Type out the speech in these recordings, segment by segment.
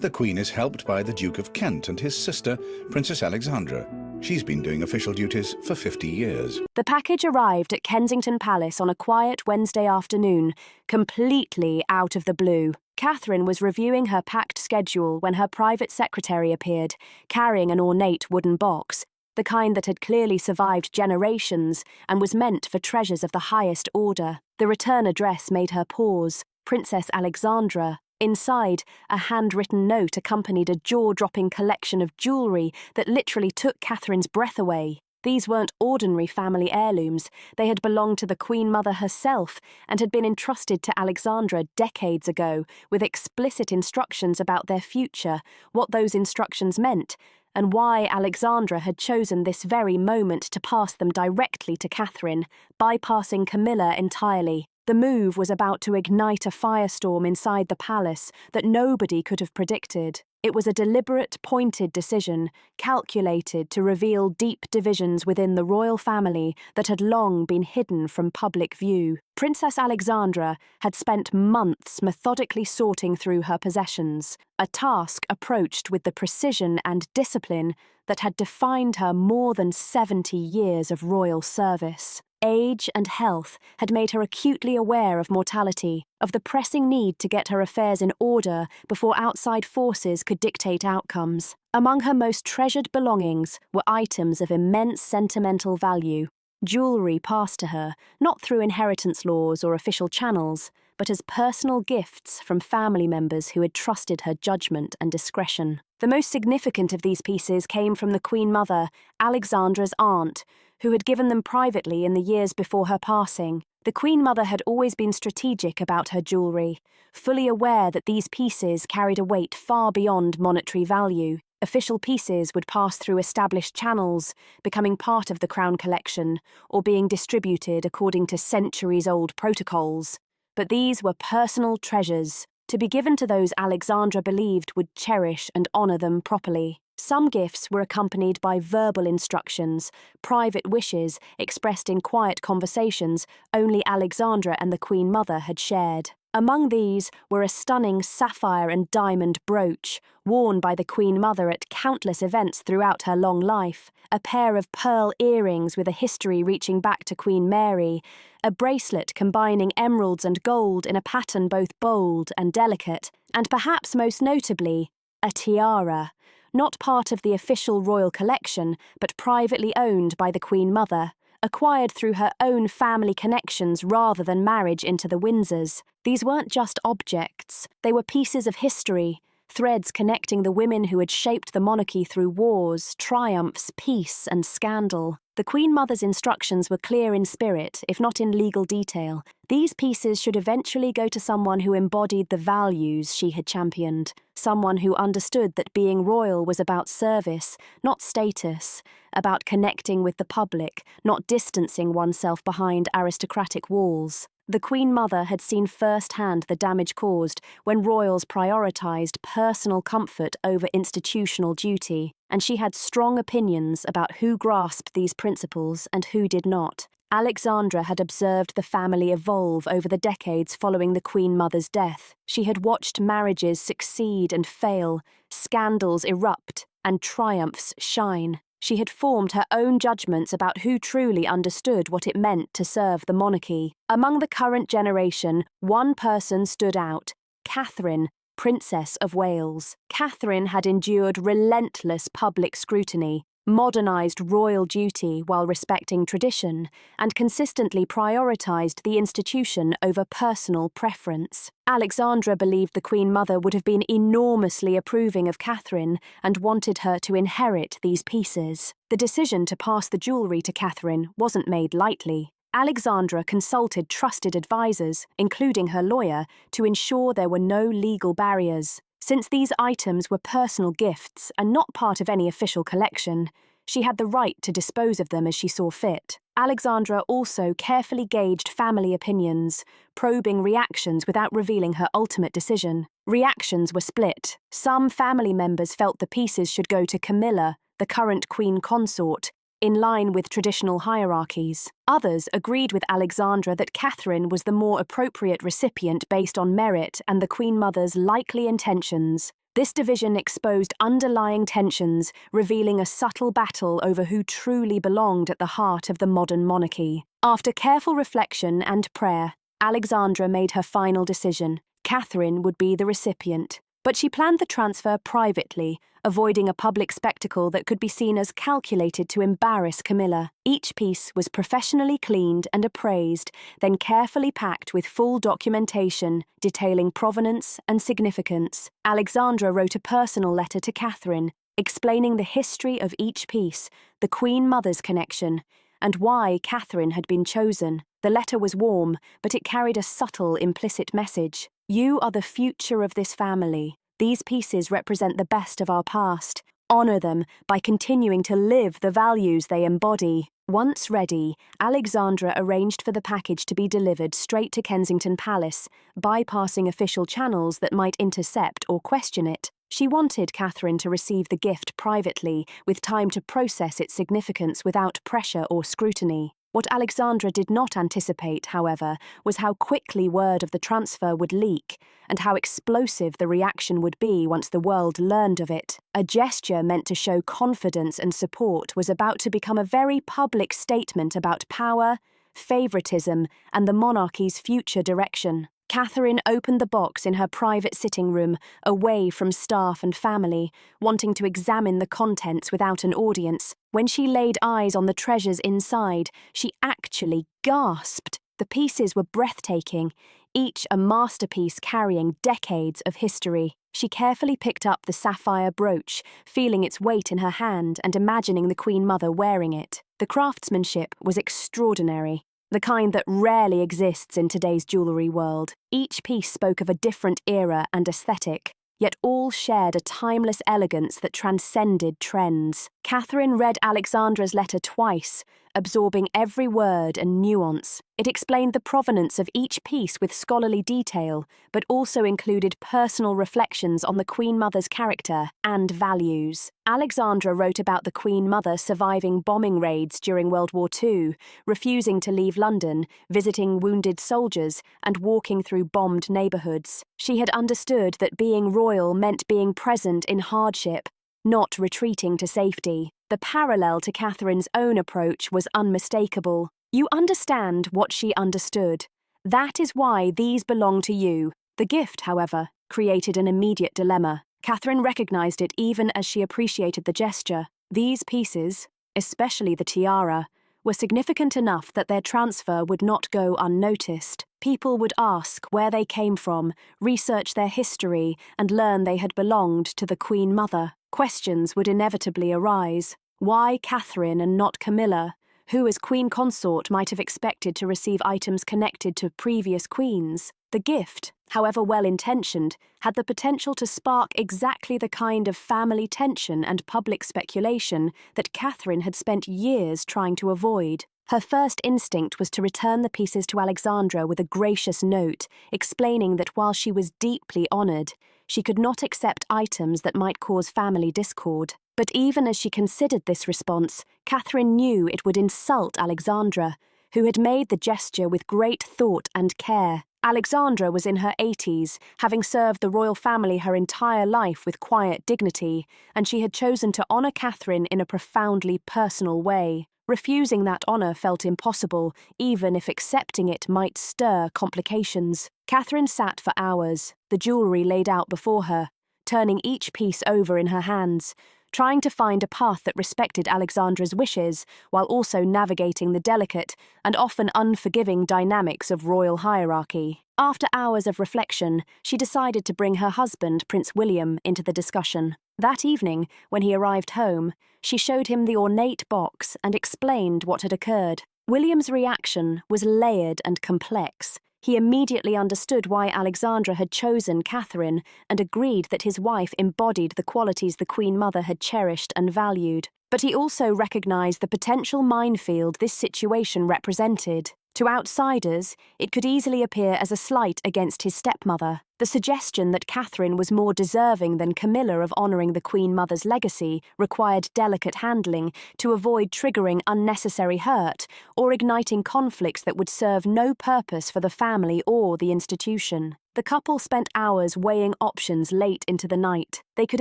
The Queen is helped by the Duke of Kent and his sister, Princess Alexandra. She's been doing official duties for 50 years. The package arrived at Kensington Palace on a quiet Wednesday afternoon, completely out of the blue. Catherine was reviewing her packed schedule when her private secretary appeared, carrying an ornate wooden box, the kind that had clearly survived generations and was meant for treasures of the highest order. The return address made her pause. Princess Alexandra. Inside, a handwritten note accompanied a jaw-dropping collection of jewellery that literally took Catherine's breath away. These weren't ordinary family heirlooms. They had belonged to the Queen Mother herself and had been entrusted to Alexandra decades ago, with explicit instructions about their future, what those instructions meant, and why Alexandra had chosen this very moment to pass them directly to Catherine, bypassing Camilla entirely. The move was about to ignite a firestorm inside the palace that nobody could have predicted. It was a deliberate, pointed decision, calculated to reveal deep divisions within the royal family that had long been hidden from public view. Princess Alexandra had spent months methodically sorting through her possessions, a task approached with the precision and discipline that had defined her more than 70 years of royal service. Age and health had made her acutely aware of mortality, of the pressing need to get her affairs in order before outside forces could dictate outcomes. Among her most treasured belongings were items of immense sentimental value. Jewellery passed to her, not through inheritance laws or official channels, but as personal gifts from family members who had trusted her judgment and discretion. The most significant of these pieces came from the Queen Mother, Alexandra's aunt, who had given them privately in the years before her passing. The Queen Mother had always been strategic about her jewellery, fully aware that these pieces carried a weight far beyond monetary value. Official pieces would pass through established channels, becoming part of the Crown collection, or being distributed according to centuries-old protocols. But these were personal treasures, to be given to those Alexandra believed would cherish and honour them properly. Some gifts were accompanied by verbal instructions, private wishes expressed in quiet conversations only Alexandra and the Queen Mother had shared. Among these were a stunning sapphire and diamond brooch, worn by the Queen Mother at countless events throughout her long life, a pair of pearl earrings with a history reaching back to Queen Mary, a bracelet combining emeralds and gold in a pattern both bold and delicate, and perhaps most notably, a tiara, not part of the official royal collection, but privately owned by the Queen Mother, acquired through her own family connections rather than marriage into the Windsors. These weren't just objects, they were pieces of history, threads connecting the women who had shaped the monarchy through wars, triumphs, peace, and scandal. The Queen Mother's instructions were clear in spirit, if not in legal detail. These pieces should eventually go to someone who embodied the values she had championed, someone who understood that being royal was about service, not status, about connecting with the public, not distancing oneself behind aristocratic walls. The Queen Mother had seen firsthand the damage caused when royals prioritised personal comfort over institutional duty, and she had strong opinions about who grasped these principles and who did not. Alexandra had observed the family evolve over the decades following the Queen Mother's death. She had watched marriages succeed and fail, scandals erupt, and triumphs shine. She had formed her own judgments about who truly understood what it meant to serve the monarchy. Among the current generation, one person stood out: Catherine, Princess of Wales. Catherine had endured relentless public scrutiny, modernised royal duty while respecting tradition, and consistently prioritised the institution over personal preference. Alexandra believed the Queen Mother would have been enormously approving of Catherine and wanted her to inherit these pieces. The decision to pass the jewellery to Catherine wasn't made lightly. Alexandra consulted trusted advisors, including her lawyer, to ensure there were no legal barriers. Since these items were personal gifts and not part of any official collection, she had the right to dispose of them as she saw fit. Alexandra also carefully gauged family opinions, probing reactions without revealing her ultimate decision. Reactions were split. Some family members felt the pieces should go to Camilla, the current queen consort, in line with traditional hierarchies. Others agreed with Alexandra that Catherine was the more appropriate recipient based on merit and the Queen Mother's likely intentions. This division exposed underlying tensions, revealing a subtle battle over who truly belonged at the heart of the modern monarchy. After careful reflection and prayer, Alexandra made her final decision. Catherine would be the recipient. But she planned the transfer privately, avoiding a public spectacle that could be seen as calculated to embarrass Camilla. Each piece was professionally cleaned and appraised, then carefully packed with full documentation detailing provenance and significance. Alexandra wrote a personal letter to Catherine, explaining the history of each piece, the Queen Mother's connection, and why Catherine had been chosen. The letter was warm, but it carried a subtle implicit message. You are the future of this family. These pieces represent the best of our past. Honor them by continuing to live the values they embody. Once ready, Alexandra arranged for the package to be delivered straight to Kensington Palace, bypassing official channels that might intercept or question it. She wanted Catherine to receive the gift privately, with time to process its significance without pressure or scrutiny. What Alexandra did not anticipate, however, was how quickly word of the transfer would leak, and how explosive the reaction would be once the world learned of it. A gesture meant to show confidence and support was about to become a very public statement about power, favoritism, and the monarchy's future direction. Catherine opened the box in her private sitting room, away from staff and family, wanting to examine the contents without an audience. When she laid eyes on the treasures inside, she actually gasped. The pieces were breathtaking, each a masterpiece carrying decades of history. She carefully picked up the sapphire brooch, feeling its weight in her hand and imagining the Queen Mother wearing it. The craftsmanship was extraordinary, the kind that rarely exists in today's jewellery world. Each piece spoke of a different era and aesthetic, yet all shared a timeless elegance that transcended trends. Catherine read Alexandra's letter twice, absorbing every word and nuance. It explained the provenance of each piece with scholarly detail, but also included personal reflections on the Queen Mother's character and values. Alexandra wrote about the Queen Mother surviving bombing raids during World War II, refusing to leave London, visiting wounded soldiers, and walking through bombed neighbourhoods. She had understood that being royal meant being present in hardship, not retreating to safety. The parallel to Catherine's own approach was unmistakable. You understand what she understood. That is why these belong to you. The gift, however, created an immediate dilemma. Catherine recognised it even as she appreciated the gesture. These pieces, especially the tiara, were significant enough that their transfer would not go unnoticed. People would ask where they came from, research their history, and learn they had belonged to the Queen Mother. Questions would inevitably arise. Why Catherine and not Camilla, who as Queen Consort might have expected to receive items connected to previous queens? The gift, however well-intentioned, had the potential to spark exactly the kind of family tension and public speculation that Catherine had spent years trying to avoid. Her first instinct was to return the pieces to Alexandra with a gracious note, explaining that while she was deeply honoured, she could not accept items that might cause family discord. But even as she considered this response, Catherine knew it would insult Alexandra, who had made the gesture with great thought and care. Alexandra was in her 80s, having served the royal family her entire life with quiet dignity, and she had chosen to honour Catherine in a profoundly personal way. Refusing that honour felt impossible, even if accepting it might stir complications. Catherine sat for hours, the jewellery laid out before her, turning each piece over in her hands, trying to find a path that respected Alexandra's wishes, while also navigating the delicate and often unforgiving dynamics of royal hierarchy. After hours of reflection, she decided to bring her husband, Prince William, into the discussion. That evening, when he arrived home, she showed him the ornate box and explained what had occurred. William's reaction was layered and complex. He immediately understood why Alexandra had chosen Catherine and agreed that his wife embodied the qualities the Queen Mother had cherished and valued. But he also recognised the potential minefield this situation represented. To outsiders, it could easily appear as a slight against his stepmother. The suggestion that Catherine was more deserving than Camilla of honouring the Queen Mother's legacy required delicate handling to avoid triggering unnecessary hurt or igniting conflicts that would serve no purpose for the family or the institution. The couple spent hours weighing options late into the night. They could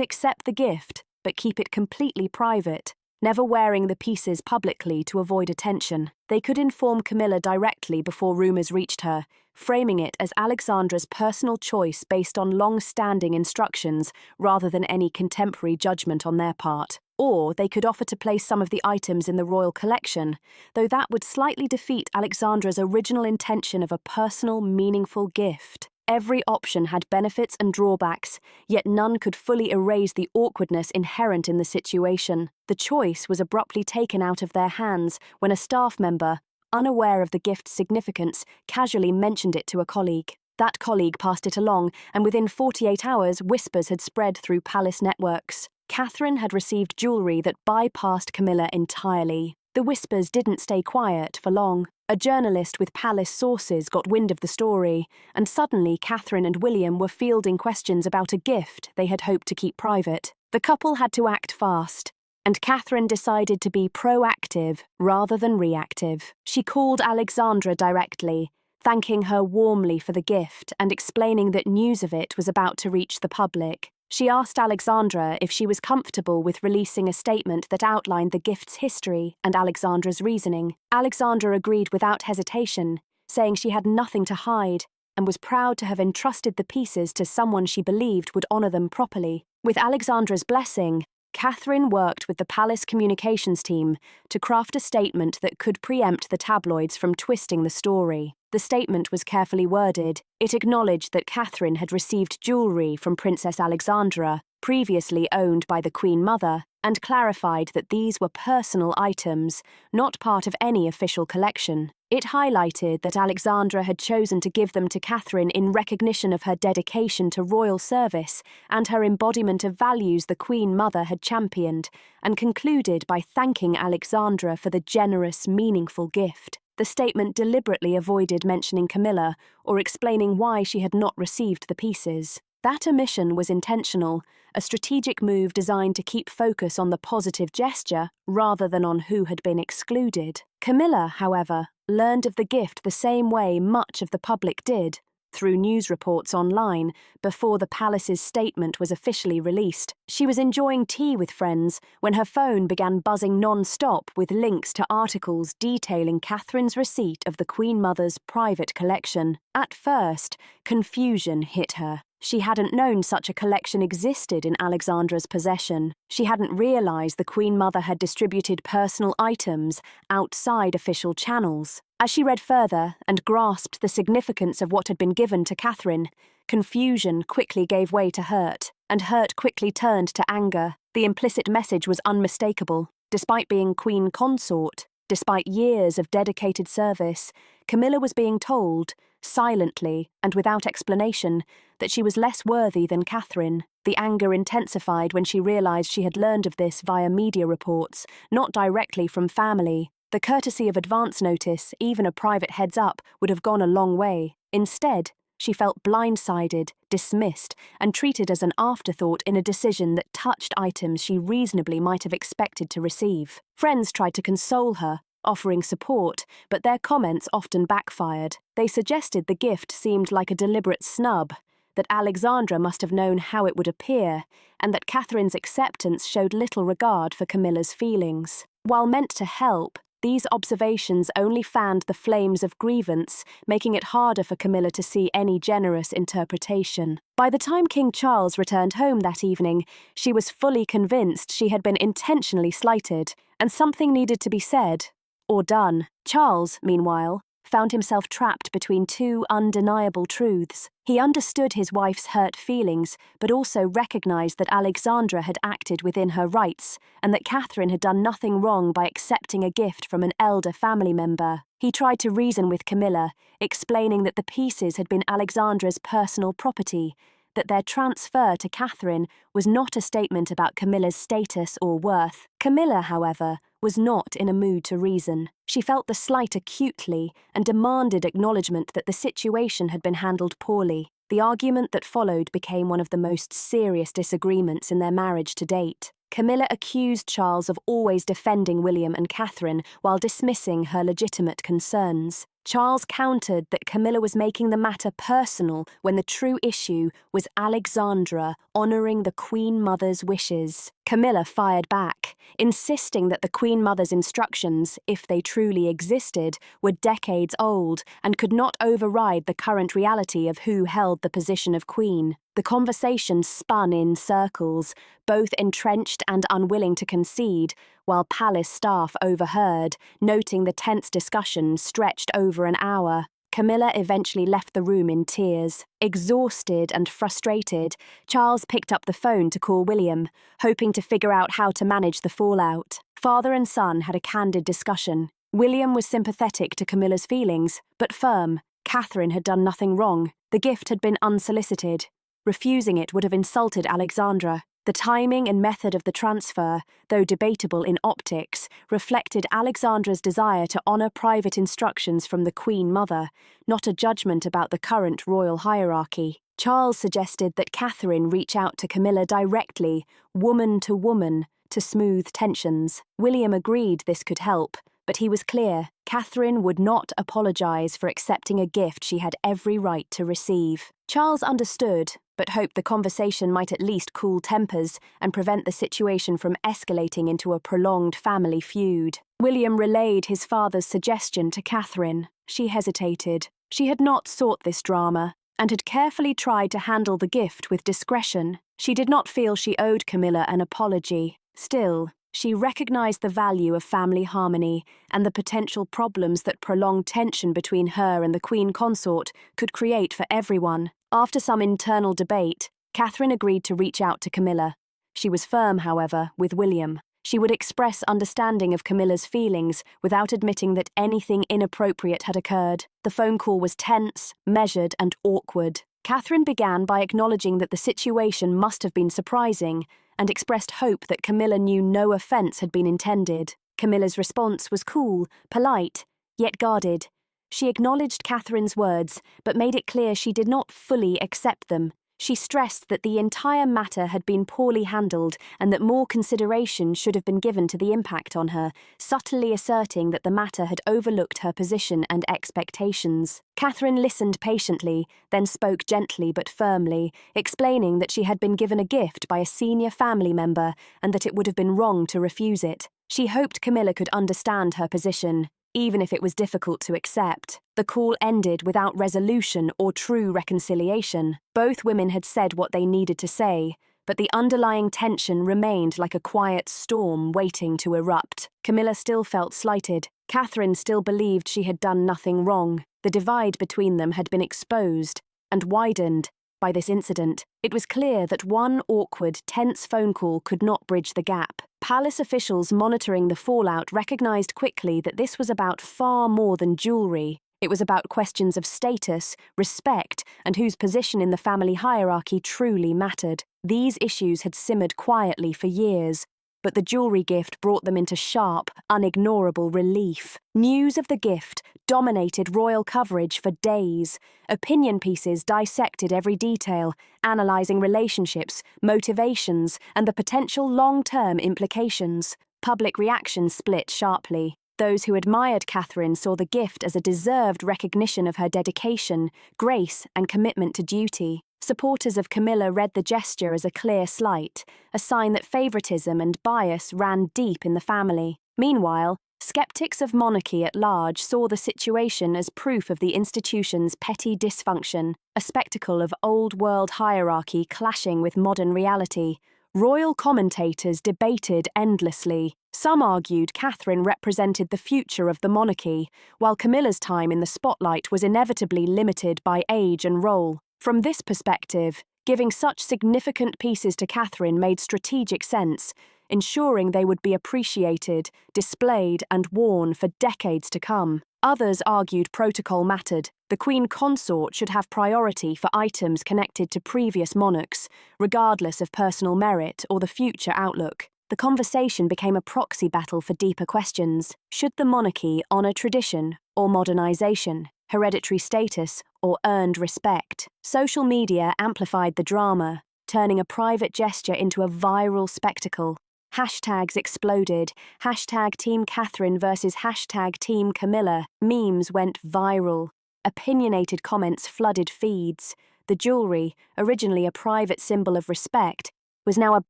accept the gift, but keep it completely private, never wearing the pieces publicly to avoid attention. They could inform Camilla directly before rumours reached her, framing it as Alexandra's personal choice based on long-standing instructions rather than any contemporary judgment on their part. Or they could offer to place some of the items in the royal collection, though that would slightly defeat Alexandra's original intention of a personal, meaningful gift. Every option had benefits and drawbacks, yet none could fully erase the awkwardness inherent in the situation. The choice was abruptly taken out of their hands when a staff member, unaware of the gift's significance, casually mentioned it to a colleague. That colleague passed it along, and within 48 hours, whispers had spread through palace networks. Catherine had received jewellery that bypassed Camilla entirely. The whispers didn't stay quiet for long. A journalist with palace sources got wind of the story, and suddenly Catherine and William were fielding questions about a gift they had hoped to keep private. The couple had to act fast, and Catherine decided to be proactive rather than reactive. She called Alexandra directly, thanking her warmly for the gift and explaining that news of it was about to reach the public. She asked Alexandra if she was comfortable with releasing a statement that outlined the gift's history and Alexandra's reasoning. Alexandra agreed without hesitation, saying she had nothing to hide and was proud to have entrusted the pieces to someone she believed would honour them properly. With Alexandra's blessing, Catherine worked with the palace communications team to craft a statement that could preempt the tabloids from twisting the story. The statement was carefully worded. It acknowledged that Catherine had received jewellery from Princess Alexandra, previously owned by the Queen Mother, and clarified that these were personal items, not part of any official collection. It highlighted that Alexandra had chosen to give them to Catherine in recognition of her dedication to royal service and her embodiment of values the Queen Mother had championed, and concluded by thanking Alexandra for the generous, meaningful gift. The statement deliberately avoided mentioning Camilla or explaining why she had not received the pieces. That omission was intentional, a strategic move designed to keep focus on the positive gesture rather than on who had been excluded. Camilla, however, learned of the gift the same way much of the public did, through news reports online, before the palace's statement was officially released. She was enjoying tea with friends when her phone began buzzing non-stop with links to articles detailing Catherine's receipt of the Queen Mother's private collection. At first, confusion hit her. She hadn't known such a collection existed in Alexandra's possession. She hadn't realised the Queen Mother had distributed personal items outside official channels. As she read further and grasped the significance of what had been given to Catherine, confusion quickly gave way to hurt, and hurt quickly turned to anger. The implicit message was unmistakable. Despite being Queen Consort, despite years of dedicated service, Camilla was being told, silently and without explanation, that she was less worthy than Catherine. The anger intensified when she realised she had learned of this via media reports, not directly from family. The courtesy of advance notice, even a private heads-up, would have gone a long way. Instead, she felt blindsided, dismissed, and treated as an afterthought in a decision that touched items she reasonably might have expected to receive. Friends tried to console her, offering support, but their comments often backfired. They suggested the gift seemed like a deliberate snub, that Alexandra must have known how it would appear, and that Catherine's acceptance showed little regard for Camilla's feelings. While meant to help, these observations only fanned the flames of grievance, making it harder for Camilla to see any generous interpretation. By the time King Charles returned home that evening, she was fully convinced she had been intentionally slighted, and something needed to be said, or done. Charles, meanwhile, found himself trapped between two undeniable truths. He understood his wife's hurt feelings, but also recognised that Alexandra had acted within her rights, and that Catherine had done nothing wrong by accepting a gift from an elder family member. He tried to reason with Camilla, explaining that the pieces had been Alexandra's personal property, that their transfer to Catherine was not a statement about Camilla's status or worth. Camilla, however, was not in a mood to reason. She felt the slight acutely and demanded acknowledgement that the situation had been handled poorly. The argument that followed became one of the most serious disagreements in their marriage to date. Camilla accused Charles of always defending William and Catherine while dismissing her legitimate concerns. Charles countered that Camilla was making the matter personal when the true issue was Alexandra honouring the Queen Mother's wishes. Camilla fired back, insisting that the Queen Mother's instructions, if they truly existed, were decades old and could not override the current reality of who held the position of Queen. The conversation spun in circles, both entrenched and unwilling to concede, while palace staff overheard, noting the tense discussion stretched over an hour. Camilla eventually left the room in tears. Exhausted and frustrated, Charles picked up the phone to call William, hoping to figure out how to manage the fallout. Father and son had a candid discussion. William was sympathetic to Camilla's feelings, but firm. Catherine had done nothing wrong. The gift had been unsolicited. Refusing it would have insulted Alexandra. The timing and method of the transfer, though debatable in optics, reflected Alexandra's desire to honour private instructions from the Queen Mother, not a judgment about the current royal hierarchy. Charles suggested that Catherine reach out to Camilla directly, woman to woman, to smooth tensions. William agreed this could help, but he was clear, Catherine would not apologise for accepting a gift she had every right to receive. Charles understood, but hoped the conversation might at least cool tempers and prevent the situation from escalating into a prolonged family feud. William relayed his father's suggestion to Catherine. She hesitated. She had not sought this drama, and had carefully tried to handle the gift with discretion. She did not feel she owed Camilla an apology. Still, she recognised the value of family harmony and the potential problems that prolonged tension between her and the Queen Consort could create for everyone. After some internal debate, Catherine agreed to reach out to Camilla. She was firm, however, with William. She would express understanding of Camilla's feelings without admitting that anything inappropriate had occurred. The phone call was tense, measured, and awkward. Catherine began by acknowledging that the situation must have been surprising and expressed hope that Camilla knew no offence had been intended. Camilla's response was cool, polite, yet guarded. She acknowledged Catherine's words, but made it clear she did not fully accept them. She stressed that the entire matter had been poorly handled and that more consideration should have been given to the impact on her, subtly asserting that the matter had overlooked her position and expectations. Catherine listened patiently, then spoke gently but firmly, explaining that she had been given a gift by a senior family member and that it would have been wrong to refuse it. She hoped Camilla could understand her position, even if it was difficult to accept. The call ended without resolution or true reconciliation. Both women had said what they needed to say, but the underlying tension remained like a quiet storm waiting to erupt. Camilla still felt slighted. Catherine still believed she had done nothing wrong. The divide between them had been exposed and widened by this incident. It was clear that one awkward, tense phone call could not bridge the gap. Palace officials monitoring the fallout recognized quickly that this was about far more than jewelry. It was about questions of status, respect, and whose position in the family hierarchy truly mattered. These issues had simmered quietly for years, but the jewelry gift brought them into sharp, unignorable relief. News of the gift dominated royal coverage for days. Opinion pieces dissected every detail, analysing relationships, motivations, and the potential long-term implications. Public reaction split sharply. Those who admired Catherine saw the gift as a deserved recognition of her dedication, grace, and commitment to duty. Supporters of Camilla read the gesture as a clear slight, a sign that favouritism and bias ran deep in the family. Meanwhile, skeptics of monarchy at large saw the situation as proof of the institution's petty dysfunction, a spectacle of old-world hierarchy clashing with modern reality. Royal commentators debated endlessly. Some argued Catherine represented the future of the monarchy, while Camilla's time in the spotlight was inevitably limited by age and role. From this perspective, giving such significant pieces to Catherine made strategic sense, ensuring they would be appreciated, displayed, and worn for decades to come. Others argued protocol mattered. The Queen Consort should have priority for items connected to previous monarchs, regardless of personal merit or the future outlook. The conversation became a proxy battle for deeper questions. Should the monarchy honour tradition or modernisation, hereditary status or earned respect? Social media amplified the drama, turning a private gesture into a viral spectacle. Hashtags exploded. Hashtag Team Catherine versus hashtag Team Camilla. Memes went viral. Opinionated comments flooded feeds. The jewellery, originally a private symbol of respect, was now a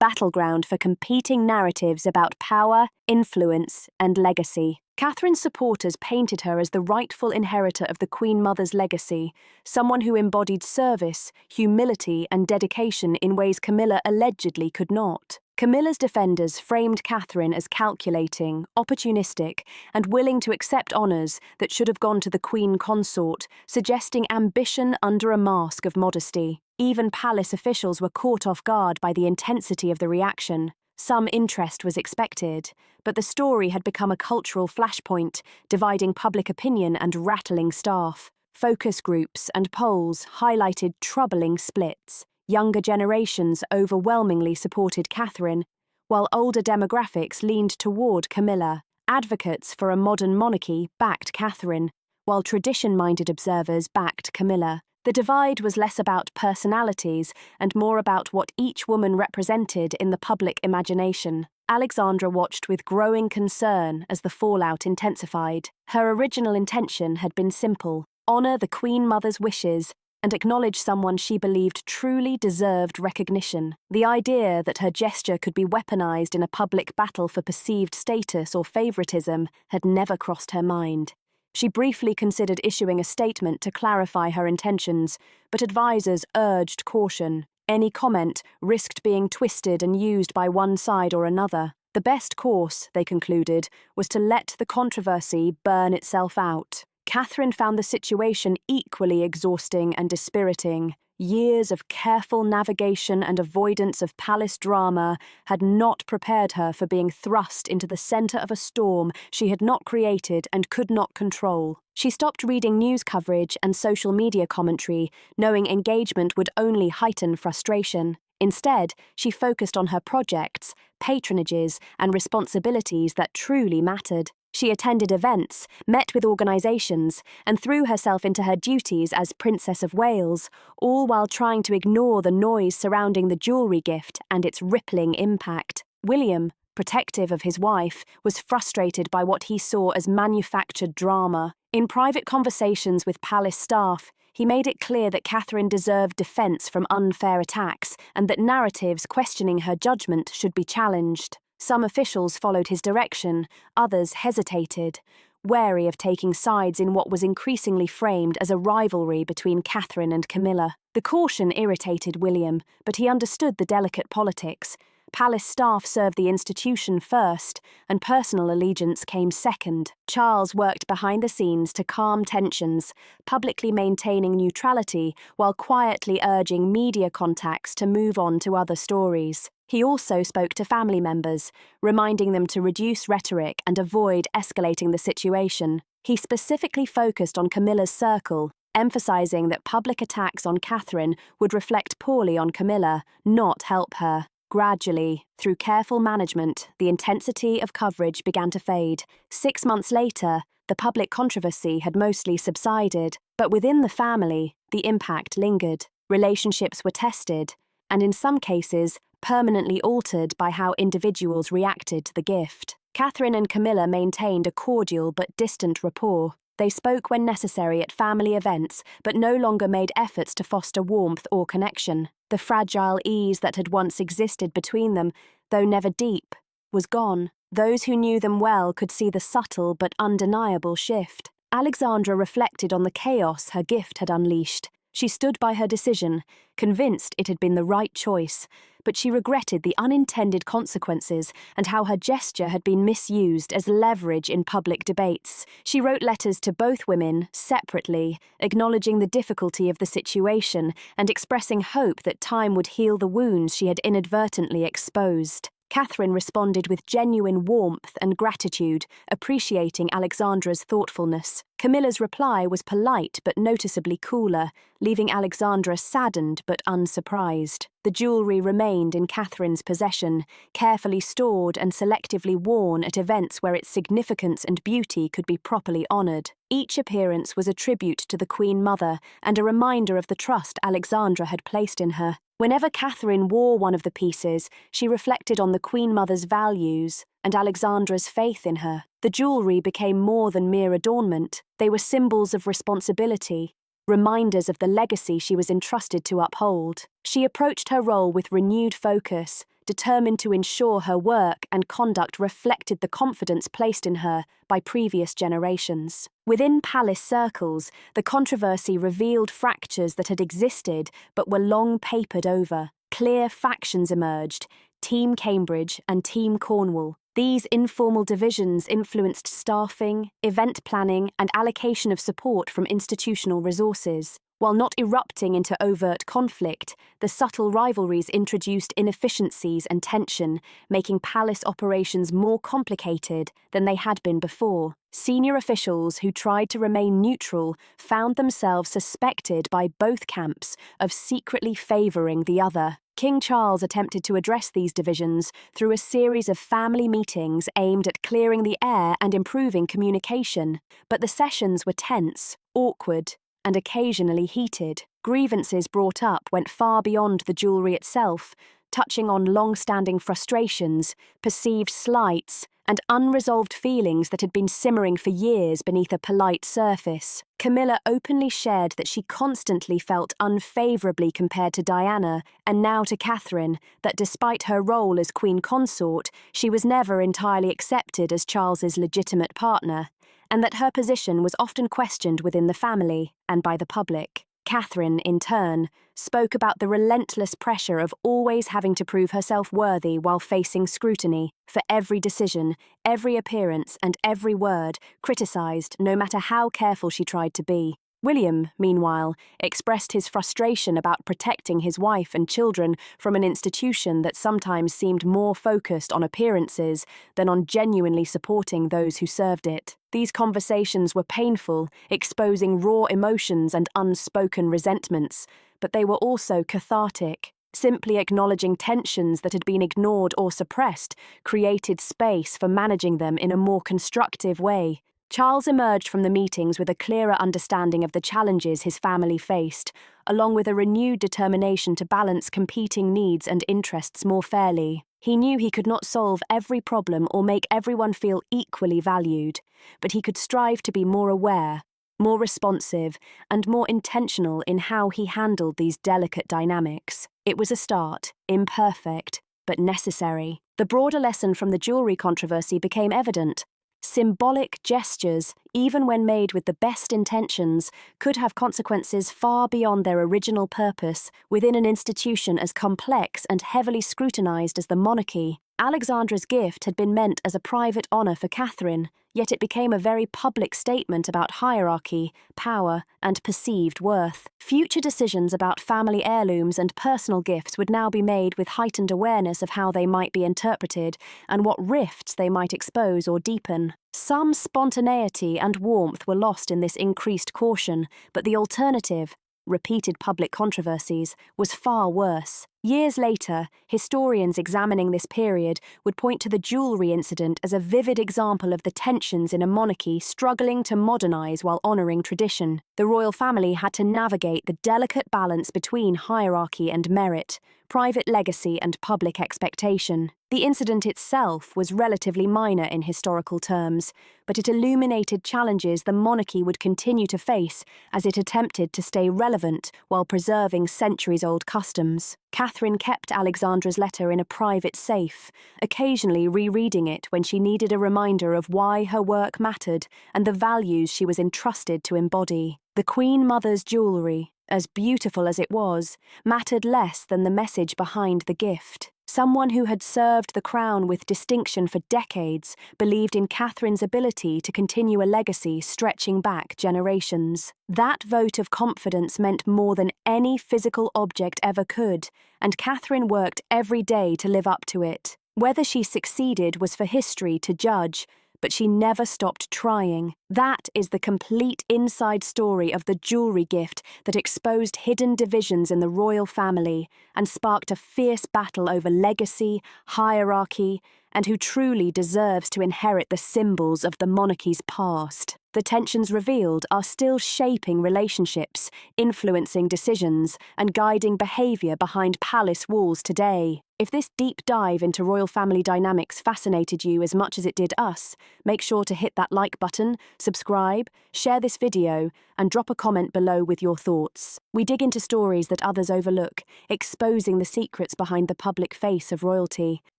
battleground for competing narratives about power, influence, and legacy. Catherine's supporters painted her as the rightful inheritor of the Queen Mother's legacy, someone who embodied service, humility, and dedication in ways Camilla allegedly could not. Camilla's defenders framed Catherine as calculating, opportunistic, and willing to accept honours that should have gone to the Queen Consort, suggesting ambition under a mask of modesty. Even palace officials were caught off guard by the intensity of the reaction. Some interest was expected, but the story had become a cultural flashpoint, dividing public opinion and rattling staff. Focus groups and polls highlighted troubling splits. Younger generations overwhelmingly supported Catherine, while older demographics leaned toward Camilla. Advocates for a modern monarchy backed Catherine, while tradition-minded observers backed Camilla. The divide was less about personalities and more about what each woman represented in the public imagination. Alexandra watched with growing concern as the fallout intensified. Her original intention had been simple: honour the Queen Mother's wishes and acknowledge someone she believed truly deserved recognition. The idea that her gesture could be weaponized in a public battle for perceived status or favoritism had never crossed her mind. She briefly considered issuing a statement to clarify her intentions, but advisors urged caution. Any comment risked being twisted and used by one side or another. The best course, they concluded, was to let the controversy burn itself out. Catherine found the situation equally exhausting and dispiriting. Years of careful navigation and avoidance of palace drama had not prepared her for being thrust into the centre of a storm she had not created and could not control. She stopped reading news coverage and social media commentary, knowing engagement would only heighten frustration. Instead, she focused on her projects, patronages, and responsibilities that truly mattered. She attended events, met with organisations, and threw herself into her duties as Princess of Wales, all while trying to ignore the noise surrounding the jewellery gift and its rippling impact. William, protective of his wife, was frustrated by what he saw as manufactured drama. In private conversations with palace staff, he made it clear that Catherine deserved defence from unfair attacks and that narratives questioning her judgment should be challenged. Some officials followed his direction, others hesitated, wary of taking sides in what was increasingly framed as a rivalry between Catherine and Camilla. The caution irritated William, but he understood the delicate politics. Palace staff served the institution first, and personal allegiance came second. Charles worked behind the scenes to calm tensions, publicly maintaining neutrality while quietly urging media contacts to move on to other stories. He also spoke to family members, reminding them to reduce rhetoric and avoid escalating the situation. He specifically focused on Camilla's circle, emphasizing that public attacks on Catherine would reflect poorly on Camilla, not help her. Gradually, through careful management, the intensity of coverage began to fade. 6 months later, the public controversy had mostly subsided, but within the family, the impact lingered. Relationships were tested, and in some cases, permanently altered by how individuals reacted to the gift. Catherine and Camilla maintained a cordial but distant rapport. They spoke when necessary at family events, but no longer made efforts to foster warmth or connection. The fragile ease that had once existed between them, though never deep, was gone. Those who knew them well could see the subtle but undeniable shift. Alexandra reflected on the chaos her gift had unleashed. She stood by her decision, convinced it had been the right choice, but she regretted the unintended consequences and how her gesture had been misused as leverage in public debates. She wrote letters to both women, separately, acknowledging the difficulty of the situation and expressing hope that time would heal the wounds she had inadvertently exposed. Catherine responded with genuine warmth and gratitude, appreciating Alexandra's thoughtfulness. Camilla's reply was polite but noticeably cooler, leaving Alexandra saddened but unsurprised. The jewellery remained in Catherine's possession, carefully stored and selectively worn at events where its significance and beauty could be properly honoured. Each appearance was a tribute to the Queen Mother and a reminder of the trust Alexandra had placed in her. Whenever Catherine wore one of the pieces, she reflected on the Queen Mother's values and Alexandra's faith in her. The jewellery became more than mere adornment. They were symbols of responsibility, reminders of the legacy she was entrusted to uphold. She approached her role with renewed focus, determined to ensure her work and conduct reflected the confidence placed in her by previous generations. Within palace circles, the controversy revealed fractures that had existed but were long papered over. Clear factions emerged: Team Cambridge and Team Cornwall. These informal divisions influenced staffing, event planning, and allocation of support from institutional resources. While not erupting into overt conflict, the subtle rivalries introduced inefficiencies and tension, making palace operations more complicated than they had been before. Senior officials who tried to remain neutral found themselves suspected by both camps of secretly favouring the other. King Charles attempted to address these divisions through a series of family meetings aimed at clearing the air and improving communication, but the sessions were tense, awkward, and occasionally heated. Grievances brought up went far beyond the jewellery itself, touching on long-standing frustrations, perceived slights, and unresolved feelings that had been simmering for years beneath a polite surface. Camilla openly shared that she constantly felt unfavourably compared to Diana, and now to Catherine, that despite her role as Queen Consort, she was never entirely accepted as Charles's legitimate partner, and that her position was often questioned within the family and by the public. Catherine, in turn, spoke about the relentless pressure of always having to prove herself worthy while facing scrutiny, for every decision, every appearance, and every word criticised, no matter how careful she tried to be. William, meanwhile, expressed his frustration about protecting his wife and children from an institution that sometimes seemed more focused on appearances than on genuinely supporting those who served it. These conversations were painful, exposing raw emotions and unspoken resentments, but they were also cathartic. Simply acknowledging tensions that had been ignored or suppressed created space for managing them in a more constructive way. Charles emerged from the meetings with a clearer understanding of the challenges his family faced, along with a renewed determination to balance competing needs and interests more fairly. He knew he could not solve every problem or make everyone feel equally valued, but he could strive to be more aware, more responsive, and more intentional in how he handled these delicate dynamics. It was a start, imperfect, but necessary. The broader lesson from the jewellery controversy became evident. Symbolic gestures, even when made with the best intentions, could have consequences far beyond their original purpose within an institution as complex and heavily scrutinised as the monarchy. Alexandra's gift had been meant as a private honour for Catherine, yet it became a very public statement about hierarchy, power, and perceived worth. Future decisions about family heirlooms and personal gifts would now be made with heightened awareness of how they might be interpreted and what rifts they might expose or deepen. Some spontaneity and warmth were lost in this increased caution, but the alternative, repeated public controversies, was far worse. Years later, historians examining this period would point to the jewellery incident as a vivid example of the tensions in a monarchy struggling to modernise while honouring tradition. The royal family had to navigate the delicate balance between hierarchy and merit, private legacy and public expectation. The incident itself was relatively minor in historical terms, but it illuminated challenges the monarchy would continue to face as it attempted to stay relevant while preserving centuries-old customs. Catherine kept Alexandra's letter in a private safe, occasionally rereading it when she needed a reminder of why her work mattered and the values she was entrusted to embody. The Queen Mother's jewellery, as beautiful as it was, mattered less than the message behind the gift. Someone who had served the crown with distinction for decades believed in Catherine's ability to continue a legacy stretching back generations. That vote of confidence meant more than any physical object ever could, and Catherine worked every day to live up to it. Whether she succeeded was for history to judge, but she never stopped trying. That is the complete inside story of the jewelry gift that exposed hidden divisions in the royal family and sparked a fierce battle over legacy, hierarchy, and who truly deserves to inherit the symbols of the monarchy's past. The tensions revealed are still shaping relationships, influencing decisions, and guiding behaviour behind palace walls today. If this deep dive into royal family dynamics fascinated you as much as it did us, make sure to hit that like button, subscribe, share this video, and drop a comment below with your thoughts. We dig into stories that others overlook, exposing the secrets behind the public face of royalty.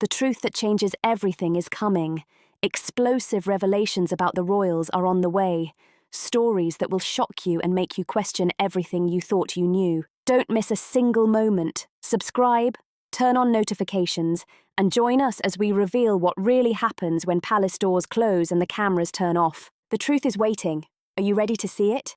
The truth that changes everything is coming. Explosive revelations about the royals are on the way. Stories that will shock you and make you question everything you thought you knew. Don't miss a single moment. Subscribe, turn on notifications, and join us as we reveal what really happens when palace doors close and the cameras turn off. The truth is waiting. Are you ready to see it?